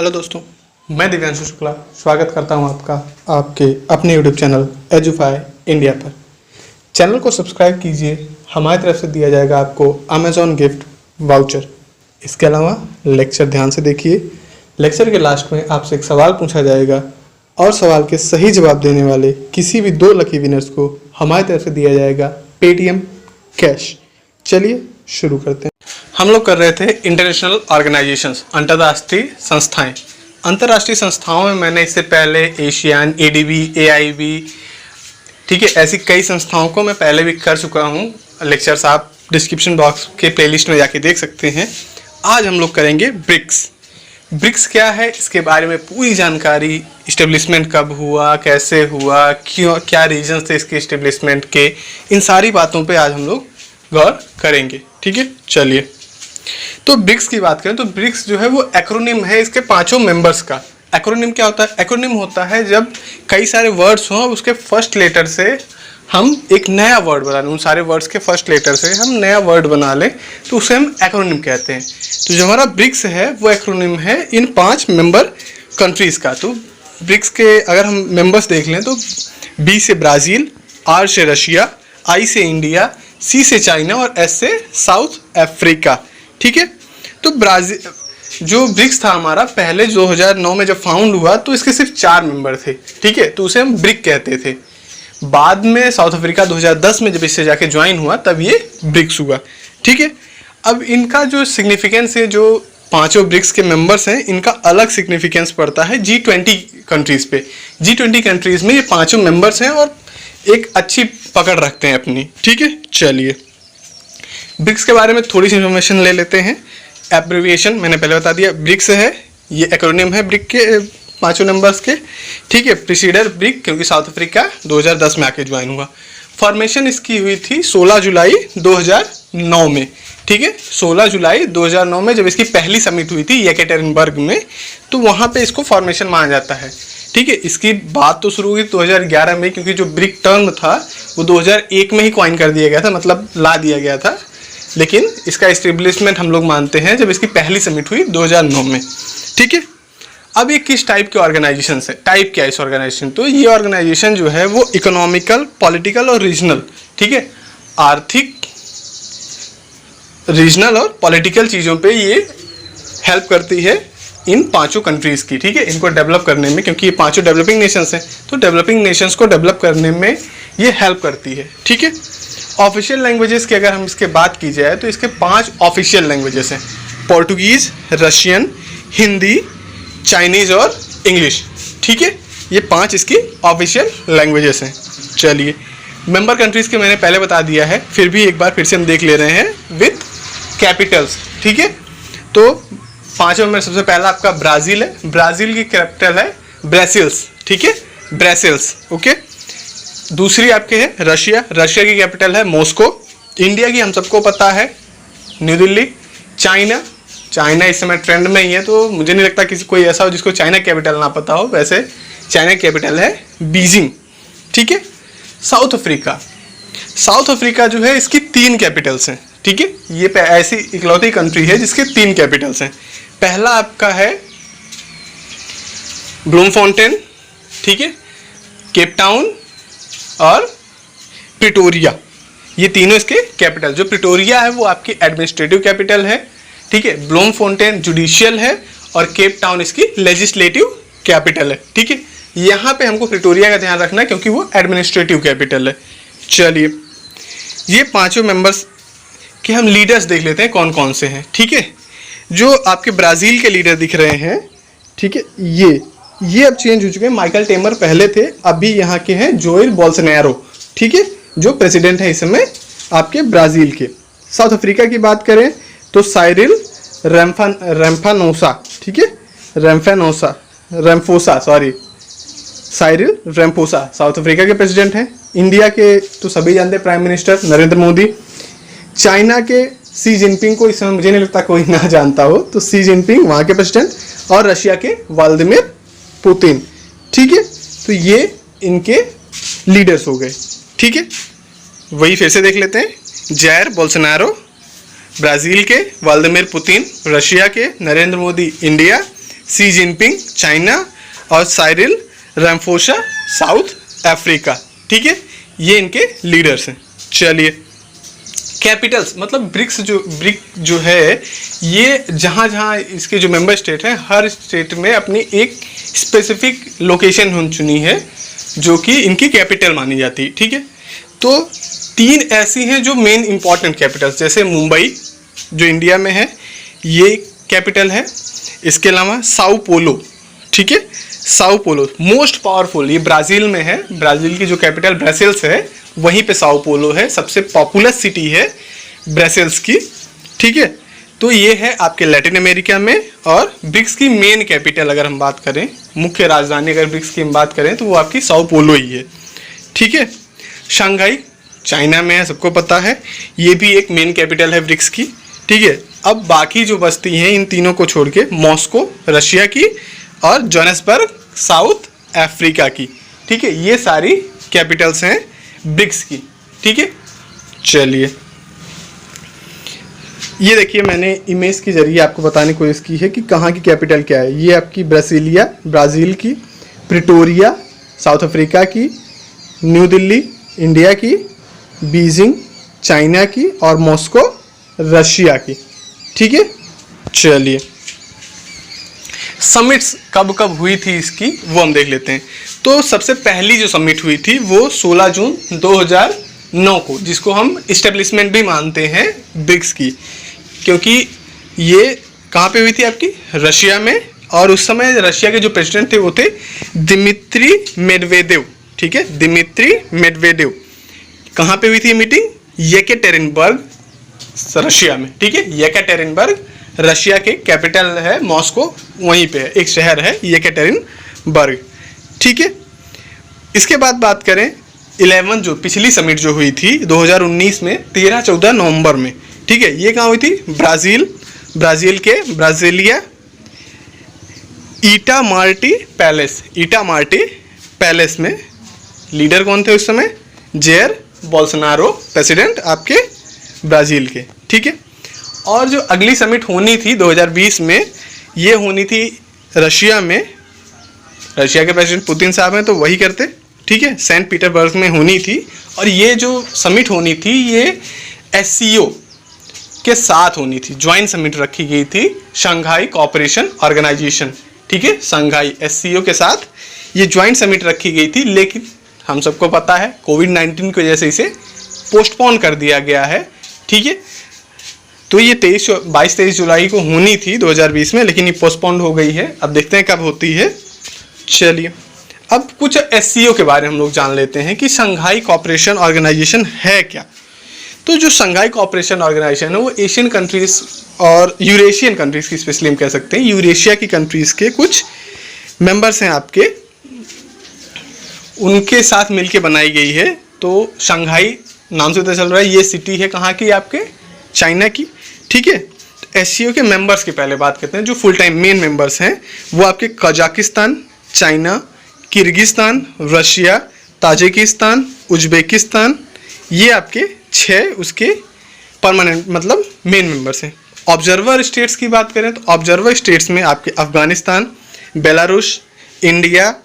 Hello दोस्तों, मैं दिव्यांशु शुक्ला स्वागत करता हूं आपका आपके अपने यूट्यूब चैनल एजुफाई इंडिया पर। चैनल को सब्सक्राइब कीजिए, हमारी तरफ से दिया जाएगा आपको अमेजॉन गिफ्ट वाउचर। इसके अलावा लेक्चर ध्यान से देखिए। लेक्चर के लास्ट में आपसे एक सवाल पूछा जाएगा और सवाल के सही जवाब देने वाले किसी भी 2 लकी विनर्स को हमारी तरफ से दिया जाएगा पेटीएम कैश। चलिए शुरू करते हैं। हम लोग कर रहे थे इंटरनेशनल ऑर्गेनाइजेशंस, अंतर्राष्ट्रीय संस्थाएं। अंतर्राष्ट्रीय संस्थाओं में मैंने इससे पहले एशियान, एडीबी, एआईबी, ठीक है, ऐसी कई संस्थाओं को मैं पहले भी कर चुका हूं। लेक्चर्स आप डिस्क्रिप्शन बॉक्स के प्लेलिस्ट में जाके देख सकते हैं। आज हम लोग करेंगे ब्रिक्स। ब्रिक्स क्या है, इसके बारे में पूरी जानकारी, इस्टेब्लिशमेंट कब हुआ, कैसे हुआ, क्यों, क्या रीजन थे इसके इस्टेब्लिशमेंट के, इन सारी बातों पे आज हम लोग गौर करेंगे। ठीक है, चलिए। तो ब्रिक्स की बात करें तो ब्रिक्स जो है वो एक्रोनिम है इसके 5 मेंबर्स का। एक्रोनिम क्या होता है? एक्रोनिम होता है जब कई सारे वर्ड्स हों, उसके फर्स्ट लेटर से हम एक नया वर्ड बना लें, उन सारे वर्ड्स के फर्स्ट लेटर से हम नया वर्ड बना लें तो उसे हम एक्रोनिम कहते हैं। तो जो हमारा ब्रिक्स है वो एक्रोनिम है इन 5 मेंबर कंट्रीज़ का। तो ब्रिक्स के अगर हम मेंबर्स देख लें तो बी से ब्राज़ील, आर से रशिया, आई से इंडिया, सी से चाइना और एस से साउथ अफ्रीका। ठीक है, तो ब्राज़ील जो ब्रिक्स था हमारा पहले 2009 में जब फाउंड हुआ तो इसके सिर्फ 4 मेंबर थे। ठीक है, तो उसे हम ब्रिक कहते थे। बाद में साउथ अफ्रीका 2010 में जब इससे जाके ज्वाइन हुआ तब ये ब्रिक्स हुआ। ठीक है, अब इनका जो सिग्निफिकेंस है, जो 5 ब्रिक्स के मेंबर्स हैं, इनका अलग सिग्निफिकेंस पड़ता है G20 कंट्रीज़ पे। G20 कंट्रीज़ में ये 5 मेंबर्स हैं और एक अच्छी पकड़ रखते हैं अपनी। ठीक है, चलिए ब्रिक्स के बारे में थोड़ी सी इंफॉर्मेशन ले लेते हैं। एब्रिविएशन मैंने पहले बता दिया, ब्रिक्स है, ये एक्रोनिम है ब्रिक के 5 नंबर्स के। ठीक है, प्रीसीडर ब्रिक क्योंकि साउथ अफ्रीका 2010 में आके ज्वाइन हुआ। फॉर्मेशन इसकी हुई थी 16 जुलाई 2009 में। ठीक है, 16 जुलाई 2009 में जब इसकी पहली समिट हुई थी येकेटेरिनबर्ग में, तो वहाँ पे इसको फॉर्मेशन माना जाता है। ठीक है, इसकी बात तो शुरू हुई 2011 में, क्योंकि जो ब्रिक टर्म था वो 2001 में ही कॉइन कर दिया गया था, मतलब ला दिया गया था। लेकिन इसका एस्टेब्लिशमेंट हम लोग मानते हैं जब इसकी पहली समिट हुई 2009 में। ठीक है, अब ये किस टाइप के ऑर्गेनाइजेशन है, टाइप क्या है इस ऑर्गेनाइजेशन? तो ये ऑर्गेनाइजेशन जो है वो इकोनॉमिकल, पॉलिटिकल और रीजनल, ठीक है, आर्थिक, रीजनल और पॉलिटिकल चीज़ों पे ये हेल्प करती है इन 5 कंट्रीज़ की। ठीक है, इनको डेवलप करने में, क्योंकि ये 5 डेवलपिंग नेशंस हैं, तो डेवलपिंग नेशंस को डेवलप करने में ये हेल्प करती है। ठीक है, ऑफिशियल लैंग्वेजेस की अगर हम इसके बात की जाए तो इसके 5 ऑफिशियल लैंग्वेजेस हैं: पोर्टुगीज़, रशियन, हिंदी, चाइनीज़ और इंग्लिश। ठीक है, ये 5 इसकी ऑफिशियल लैंग्वेजेस हैं। चलिए, मेंबर कंट्रीज़ के मैंने पहले बता दिया है, फिर भी एक बार फिर से हम देख ले रहे हैं विथ कैपिटल्स। ठीक है, तो 5 में सबसे पहला आपका ब्राज़ील है। ब्राज़ील की कैपिटल है ब्रसेल्स। ठीक है, ब्रसेल्स। ओके, दूसरी आपके है रशिया। रशिया की कैपिटल है मॉस्को। इंडिया की हम सबको पता है न्यू दिल्ली। चाइना इस समय ट्रेंड में ही है, तो मुझे नहीं लगता किसी कोई ऐसा हो जिसको चाइना कैपिटल ना पता हो। वैसे चाइना कैपिटल है बीजिंग। ठीक है, साउथ अफ्रीका जो है इसकी 3 कैपिटल्स हैं। ठीक है, ये ऐसी इकलौती कंट्री है जिसके 3 कैपिटल्स हैं। पहला आपका है ब्लूमफॉन्टेन, ठीक है, केप टाउन और प्रिटोरिया, ये तीनों इसके कैपिटल। जो प्रिटोरिया है वो आपकी एडमिनिस्ट्रेटिव कैपिटल है। ठीक है, ब्लूमफॉन्टेन जुडिशियल है और केप टाउन इसकी लेजिस्लेटिव कैपिटल है। ठीक है, यहाँ पे हमको प्रिटोरिया का ध्यान रखना है क्योंकि वो एडमिनिस्ट्रेटिव कैपिटल है। चलिए, ये 5 मेंबर्स के हम लीडर्स देख लेते हैं कौन कौन से हैं। ठीक है, जो आपके ब्राज़ील के लीडर दिख रहे हैं, ठीक है, ये अब चेंज हो चुके हैं। माइकल टेमर पहले थे, अभी यहाँ के हैं जोइल बोल्सोनारो। ठीक है, जो प्रेसिडेंट है इस समय आपके ब्राज़ील के। साउथ अफ्रीका की बात करें तो साइरिल रैम्फोसा। ठीक है, साइरिल रैम्फोसा साउथ अफ्रीका के प्रेसिडेंट हैं। इंडिया के तो सभी जानते हैं, prime minister Narendra Modi. China के सी जिनपिंग को इस समय मुझे नहीं लगता कोई ना जानता हो, तो सी जिनपिंग वहाँ के प्रेसिडेंट। और रशिया के व्लादिमीर पुतिन। ठीक है, तो ये इनके लीडर्स हो गए। ठीक है, वही फिर से देख लेते हैं। जायर बोल्सोनारो ब्राज़ील के, व्लादिमीर पुतिन रशिया के, नरेंद्र मोदी इंडिया, सी जिनपिंग चाइना और साइरिल रामाफोसा साउथ अफ्रीका। ठीक है, ये इनके लीडर्स हैं। चलिए, कैपिटल्स मतलब ब्रिक्स जो है ये जहाँ जहाँ इसके जो मेंबर स्टेट हैं हर स्टेट में अपनी एक स्पेसिफिक लोकेशन चुनी है जो कि इनकी कैपिटल मानी जाती है। ठीक है, तो 3 ऐसी हैं जो मेन इंपॉर्टेंट कैपिटल्स, जैसे मुंबई जो इंडिया में है ये कैपिटल है। इसके अलावा साओ पोलो, ठीक है, साओ पोलो मोस्ट पावरफुल, ये ब्राज़ील में है। ब्राज़ील की जो कैपिटल ब्रसेल्स है वहीं पे साओ पोलो है, सबसे पॉपुलस सिटी है ब्रसेल्स की। ठीक है, तो ये है आपके लैटिन अमेरिका में। और ब्रिक्स की मेन कैपिटल अगर हम बात करें, मुख्य राजधानी अगर ब्रिक्स की हम बात करें तो वो आपकी साओ पोलो ही है। ठीक है, शंघाई चाइना में है, सबको पता है, ये भी एक मेन कैपिटल है ब्रिक्स की। ठीक है, अब बाकी जो बस्ती हैं इन तीनों को छोड़ के मॉस्को रशिया की और जोहान्सबर्ग साउथ अफ्रीका की। ठीक है, ये सारी कैपिटल्स हैं ब्रिक्स की। ठीक है, चलिए ये देखिए मैंने इमेज के जरिए आपको बताने की कोशिश की है कि कहाँ की कैपिटल क्या है। ये आपकी ब्रासिलिया ब्राज़ील की, प्रिटोरिया साउथ अफ्रीका की, न्यू दिल्ली इंडिया की, बीजिंग चाइना की और मॉस्को रशिया की। ठीक है, चलिए समिट्स कब कब हुई थी इसकी वो हम देख लेते हैं। तो सबसे पहली जो समिट हुई थी वो 16 जून 2009 को, जिसको हम इस्टेब्लिशमेंट भी मानते हैं ब्रिक्स की, क्योंकि ये कहाँ पे हुई थी आपकी रशिया में। और उस समय रशिया के जो प्रेसिडेंट थे वो थे दिमित्री मेडवेदेव। ठीक है, दिमित्री मेडवेदेव। कहाँ पे हुई थी मीटिंग? येकेटेरिनबर्ग रशिया में। ठीक है, येकेटेरिनबर्ग रशिया के कैपिटल है मॉस्को, वहीं पे है, एक शहर है येकेटेरिनबर्ग। ठीक है, इसके बाद बात करें 11 जो पिछली समिट जो हुई थी 2019 में 13-14 नवंबर में। ठीक है, ये कहाँ हुई थी? ब्राज़ील के ब्राज़ीलिया इटामार्टी पैलेस में। लीडर कौन थे उस समय? जेयर बोल्सोनारो, प्रेसिडेंट आपके ब्राज़ील के। ठीक है, और जो अगली समिट होनी थी 2020 में, ये होनी थी रशिया में। रशिया के प्रेसिडेंट पुतिन साहब हैं तो वही करते। ठीक है, सेंट पीटर्सबर्ग में होनी थी। और ये जो समिट होनी थी ये SCO के साथ होनी थी, ज्वाइंट समिट रखी गई थी, शंघाई कोऑपरेशन ऑर्गेनाइजेशन। ठीक है, शंघाई SCO के साथ ये ज्वाइंट समिट रखी गई थी, लेकिन हम सबको पता है कोविड-19 की वजह से इसे पोस्टपोन कर दिया गया है। ठीक है, तो ये 22-23 जुलाई को होनी थी 2020 में, लेकिन ये पोस्टपोन हो गई है। अब देखते हैं कब होती है। चलिए अब कुछ SCO के बारे में हम लोग जान लेते हैं कि शंघाई कोऑपरेशन ऑर्गेनाइजेशन है क्या। तो जो शंघाई कोऑपरेशन ऑर्गेनाइजेशन है वो एशियन कंट्रीज और यूरेशियन कंट्रीज की, स्पेशली हम कह सकते हैं यूरेशिया की कंट्रीज के कुछ मेंबर्स हैं आपके, उनके साथ मिलके बनाई गई है। तो शंघाई नाम से पता चल रहा है ये सिटी है कहाँ की? आपके चाइना की। ठीक है, तो SCO के मेंबर्स की पहले बात करते हैं। जो फुल टाइम मेन मेंबर्स हैं वो आपके Kazakhstan, China, Kyrgyzstan, Russia, Tajikistan, Uzbekistan, ये आपके 6 उसके परमानेंट मतलब मेन मेंबर्स हैं। ऑब्जर्वर स्टेट्स की बात करें तो ऑब्जर्वर स्टेट्स में आपके Afghanistan, Belarus, India,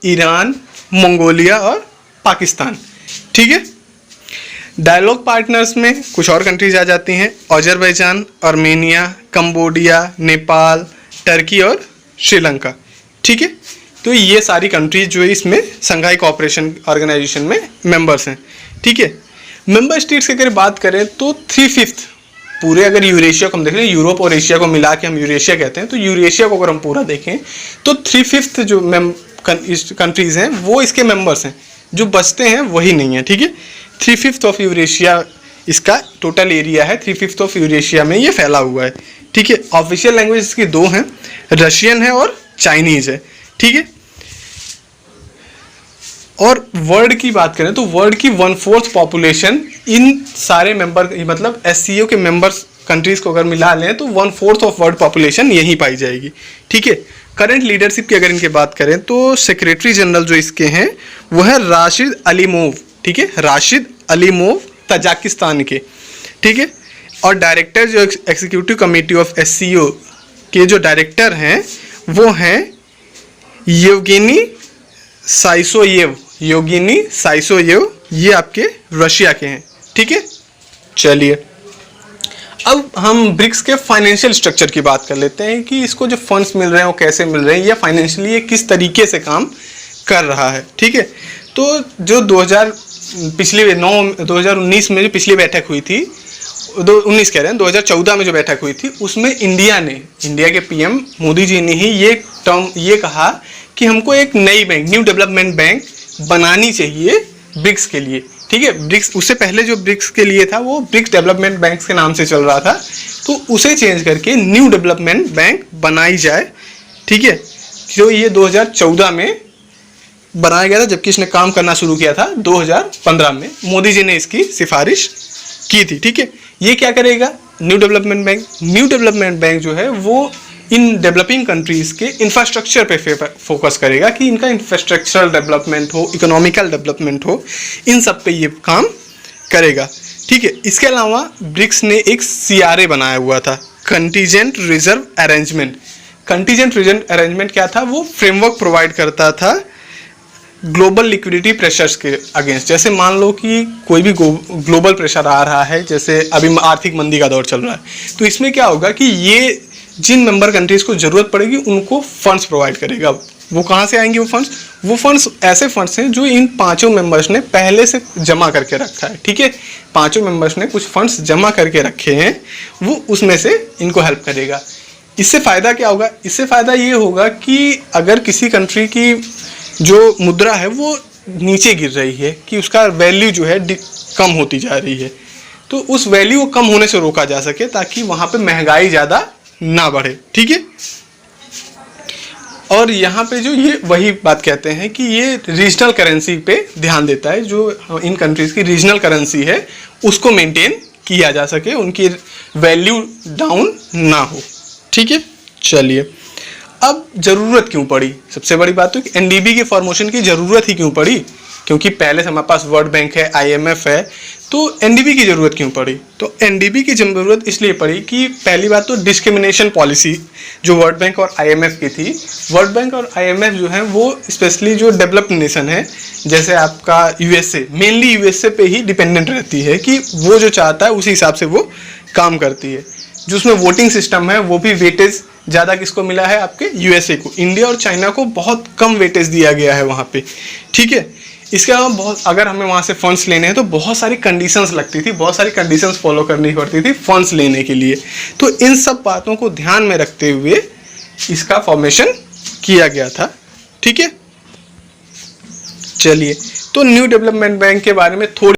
Iran, Mongolia और पाकिस्तान। ठीक है, डायलॉग पार्टनर्स में कुछ और कंट्रीज आ जाती हैं, Azerbaijan, Armenia, Cambodia, Nepal, Turkey और श्रीलंका। ठीक है, तो ये सारी कंट्रीज जो है इसमें शंघाई कोऑपरेशन ऑर्गेनाइजेशन में मेंबर्स हैं। ठीक है, मेंबर स्टेट्स की अगर बात करें तो 3/5 पूरे, अगर यूरेशिया को हम देख लें, यूरोप और एशिया को मिला के हम यूरेशिया कहते हैं, तो यूरेशिया को अगर हम पूरा देखें तो 3/5 जो कंट्रीज हैं वो इसके मेंबर्स हैं, जो बचते हैं वही नहीं है। ठीक है, 3/5 ऑफ यूरेशिया इसका टोटल एरिया है, 3/5 ऑफ यूरेशिया में ये फैला हुआ है। ठीक है, ऑफिशियल लैंग्वेज इसकी 2 हैं, रशियन है और चाइनीज है। ठीक है, और वर्ल्ड की बात करें तो वर्ल्ड की 1/4 पॉपुलेशन इन सारे मेंबर मतलब SCO के मेंबर्स कंट्रीज को अगर मिला लें तो 1/4 ऑफ वर्ल्ड पॉपुलेशन यहीं पाई जाएगी। ठीक है, करंट लीडरशिप की अगर इनके बात करें तो सेक्रेटरी जनरल जो इसके हैं वो है राशिद अलीमोव। ठीक है, राशिद अलीमोव तजाकिस्तान के। ठीक है, और डायरेक्टर जो एग्जीक्यूटिव कमेटी ऑफ SCO के जो डायरेक्टर हैं वो हैं येवगेनी साइसोयेव, ये आपके रशिया के हैं। ठीक है, चलिए अब हम ब्रिक्स के फाइनेंशियल स्ट्रक्चर की बात कर लेते हैं कि इसको जो फंड्स मिल रहे हैं वो कैसे मिल रहे हैं या फाइनेंशियली ये किस तरीके से काम कर रहा है। ठीक है, तो जो 2019 में जो पिछली बैठक हुई थी, 2014 में जो बैठक हुई थी, उसमें इंडिया के पीएम मोदी जी ने ही ये कहा कि हमको एक नई बैंक, न्यू डेवलपमेंट बैंक बनानी चाहिए ब्रिक्स के लिए। ठीक है, ब्रिक्स, उससे पहले जो ब्रिक्स के लिए था वो ब्रिक्स डेवलपमेंट बैंक के नाम से चल रहा था, तो उसे चेंज करके न्यू डेवलपमेंट बैंक बनाई जाए। ठीक है, तो ये 2014 में बनाया गया था, जबकि इसने काम करना शुरू किया था 2015 में। मोदी जी ने इसकी सिफारिश की थी। ठीक है, ये क्या करेगा, न्यू डेवलपमेंट बैंक जो है वो इन डेवलपिंग कंट्रीज के इंफ्रास्ट्रक्चर पे फोकस करेगा कि इनका इंफ्रास्ट्रक्चरल डेवलपमेंट हो, इकोनॉमिकल डेवलपमेंट हो, इन सब पे ये काम करेगा। ठीक है, इसके अलावा ब्रिक्स ने एक CRA बनाया हुआ था, कंटीजेंट रिजर्व अरेंजमेंट क्या था, वो फ्रेमवर्क प्रोवाइड करता था ग्लोबल लिक्विडिटी प्रेशर्स के अगेंस्ट। जैसे मान लो कि कोई भी ग्लोबल प्रेशर आ रहा है, जैसे अभी आर्थिक मंदी का दौर चल रहा है, तो इसमें क्या होगा कि ये जिन मेंबर कंट्रीज को जरूरत पड़ेगी उनको फंड्स प्रोवाइड करेगा। वो कहाँ से आएंगे वो फंड्स ऐसे फंड्स हैं जो इन पांचों मेंबर्स ने पहले से जमा करके रखा है। ठीक है, पांचों मेंबर्स ने कुछ फंड्स जमा करके रखे हैं, वो उसमें से इनको हेल्प करेगा। इससे फ़ायदा क्या होगा, इससे फ़ायदा ये होगा कि अगर किसी कंट्री की जो मुद्रा है वो नीचे गिर रही है, कि उसका वैल्यू जो है कम होती जा रही है, तो उस वैल्यू को कम होने से रोका जा सके, ताकि वहाँ पे महंगाई ज़्यादा ना बढ़े। ठीक है, और यहाँ पे जो ये वही बात कहते हैं कि ये रीजनल करेंसी पे ध्यान देता है, जो इन कंट्रीज़ की रीजनल करेंसी है उसको मेंटेन किया जा सके, उनकी वैल्यू डाउन ना हो। ठीक है, चलिए अब ज़रूरत क्यों पड़ी, सबसे बड़ी बात तो कि NDB के फॉर्मेशन की ज़रूरत ही क्यों पड़ी, क्योंकि पहले से हमारे पास वर्ल्ड बैंक है, IMF है, तो NDB की ज़रूरत क्यों पड़ी। तो NDB की ज़रूरत इसलिए पड़ी कि पहली बात तो डिस्क्रिमिनेशन पॉलिसी जो वर्ल्ड बैंक और IMF की थी, वर्ल्ड बैंक और IMF जो है वो स्पेशली जो डेवलप्ड नेशन है, जैसे आपका USA, मेनली USA पे ही डिपेंडेंट रहती है, कि वो जो चाहता है उसी हिसाब से वो काम करती है। जो उसमें वोटिंग सिस्टम है वो भी वेटेज ज़्यादा किसको मिला है, आपके USA को। इंडिया और चाइना को बहुत कम वेटेज दिया गया है वहाँ पे। ठीक है, इसके अलावा बहुत, अगर हमें वहाँ से फंड्स लेने हैं तो बहुत सारी कंडीशंस लगती थी, बहुत सारी कंडीशंस फॉलो करनी पड़ती थी फंड्स लेने के लिए। तो इन सब बातों को ध्यान में रखते हुए इसका फॉर्मेशन किया गया था। ठीक है, चलिए तो न्यू डेवलपमेंट बैंक के बारे में थोड़ी,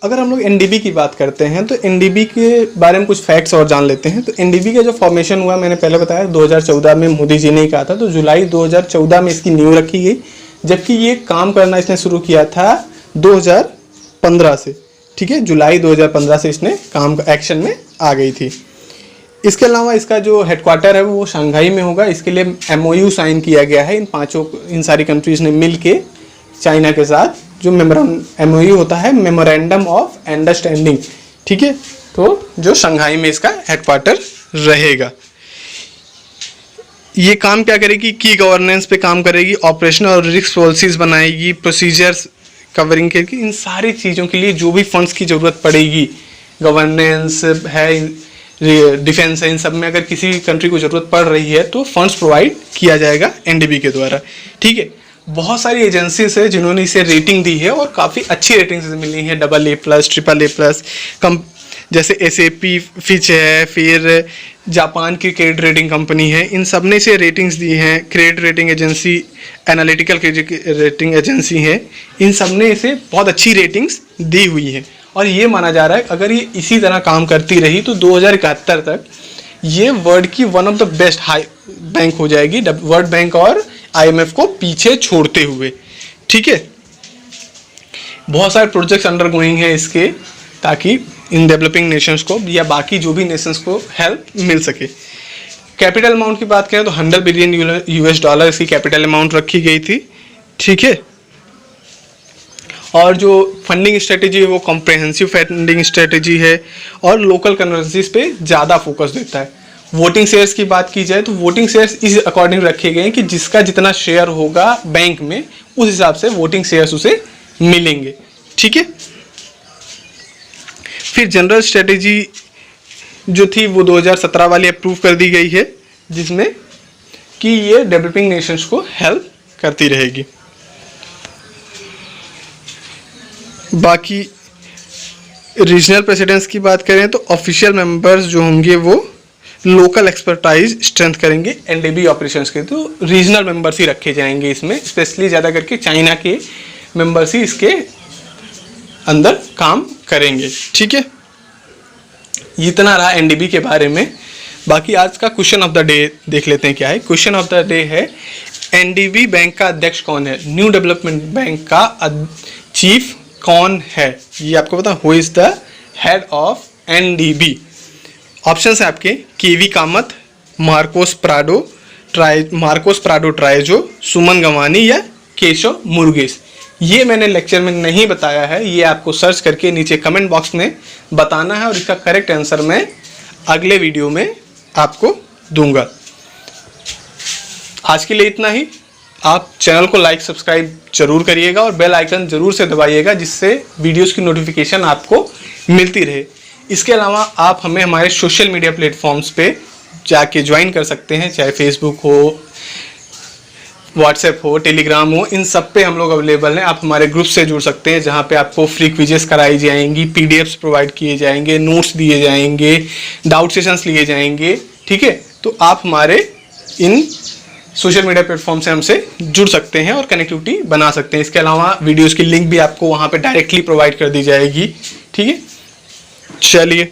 अगर हम लोग NDB की बात करते हैं तो NDB के बारे में कुछ फैक्ट्स और जान लेते हैं। तो NDB का जो फॉर्मेशन हुआ, मैंने पहले बताया 2014 में मोदी जी ने ही कहा था, तो जुलाई 2014 में इसकी नींव रखी गई, जबकि ये काम करना इसने शुरू किया था 2015 से। ठीक है, जुलाई 2015 से इसने काम एक्शन में आ गई थी। इसके अलावा इसका जो हेडक्वार्टर है वो शंघाई में होगा। इसके लिए MOU साइन किया गया है इन सारी कंट्रीज ने मिल के चाइना के साथ, जो MOU होता है, मेमोरेंडम ऑफ अंडरस्टैंडिंग। ठीक है, तो जो शंघाई में इसका हेडक्वार्टर रहेगा। ये काम क्या करेगी, की गवर्नेंस पे काम करेगी, ऑपरेशनल और रिस्क पॉलिसीज बनाएगी, प्रोसीजर्स कवरिंग करेगी, इन सारी चीज़ों के लिए जो भी फंड्स की ज़रूरत पड़ेगी, गवर्नेंस है, डिफेंस है, इन सब में अगर किसी कंट्री को ज़रूरत पड़ रही है तो फंड्स प्रोवाइड किया जाएगा NDB के द्वारा। ठीक है, बहुत सारी एजेंसीज है जिन्होंने इसे रेटिंग दी है और काफ़ी अच्छी रेटिंग्स मिली हैं, AA+, AAA+, कम जैसे SAP, फिच है, फिर जापान की क्रेडिट रेटिंग कंपनी है, इन सब ने इसे रेटिंग्स दी हैं। Credit rating agency, analytical rating agency है, इन सब ने इसे बहुत अच्छी रेटिंग्स दी हुई हैं। और ये माना जा रहा है अगर ये इसी तरह काम करती रही तो 2071 तक ये वर्ल्ड की one of the best high bank हो जाएगी, वर्ल्ड बैंक और IMF को पीछे छोड़ते हुए। ठीक है, बहुत सारे प्रोजेक्ट्स अंडर गोइंग है इसके, ताकि इन डेवलपिंग नेशंस को या बाकी जो भी नेशंस को हेल्प मिल सके। कैपिटल अमाउंट की बात करें तो $100 बिलियन इसकी कैपिटल अमाउंट रखी गई थी। ठीक है, और जो फंडिंग स्ट्रेटेजी है वो कॉम्प्रहेंसिव फंडिंग स्ट्रेटेजी है और लोकल करेंसीज पे ज़्यादा फोकस देता है। वोटिंग शेयर्स की बात की जाए तो वोटिंग शेयर्स इस अकॉर्डिंग रखे गए हैं कि जिसका जितना शेयर होगा बैंक में उस हिसाब से वोटिंग शेयर्स उसे मिलेंगे। ठीक है। फिर जनरल स्ट्रेटेजी जो थी वो 2017 वाली अप्रूव कर दी गई है, जिसमें कि ये डेवलपिंग नेशंस को हेल्प करती रहेगी। बाकी रीजनल प्रेसिडेंट्स की बात करें तो ऑफिशियल मेंबर्स जो होंगे वो लोकल एक्सपर्टाइज स्ट्रेंथ करेंगे एनडीबी ऑपरेशंस के। तो रीजनल मेंबर्स ही रखे जाएंगे इसमें, स्पेशली ज़्यादा करके चाइना के मेंबर्स ही इसके अंदर काम करेंगे। ठीक है, इतना रहा एनडीबी के बारे में। बाकी आज का क्वेश्चन ऑफ द डे देख लेते हैं क्या है। क्वेश्चन ऑफ द डे है एनडीबी बैंक का अध्यक्ष कौन है? न्यू डेवलपमेंट बैंक का चीफ कौन है? ये आपको पता, who is the head of NDB? Options है आपके केवी कामत, मार्कोस प्राडो ट्राइजो, सुमन गवानी या केशव मुरुगेश। ये मैंने लेक्चर में नहीं बताया है, ये आपको सर्च करके नीचे कमेंट बॉक्स में बताना है और इसका करेक्ट आंसर मैं अगले वीडियो में आपको दूंगा। आज के लिए इतना ही। आप चैनल को लाइक सब्सक्राइब जरूर करिएगा और बेल आइकन जरूर से दबाइएगा, जिससे वीडियोस की नोटिफिकेशन आपको मिलती रहे। इसके अलावा आप हमें हमारे सोशल मीडिया प्लेटफॉर्म्स पे जाके ज्वाइन कर सकते हैं, चाहे फेसबुक हो, व्हाट्सएप हो, टेलीग्राम हो, इन सब पे हम लोग अवेलेबल हैं। आप हमारे ग्रुप से जुड़ सकते हैं, जहाँ पे आपको फ्री क्विजेस कराई जाएंगी, पीडीएफ्स प्रोवाइड किए जाएंगे, नोट्स दिए जाएंगे, डाउट सेशंस लिए जाएंगे। ठीक है, तो आप हमारे इन सोशल मीडिया प्लेटफॉर्म से हमसे जुड़ सकते हैं और कनेक्टिविटी बना सकते हैं। इसके अलावा वीडियोज़ की लिंक भी आपको वहाँ पर डायरेक्टली प्रोवाइड कर दी जाएगी। ठीक है, चलिए।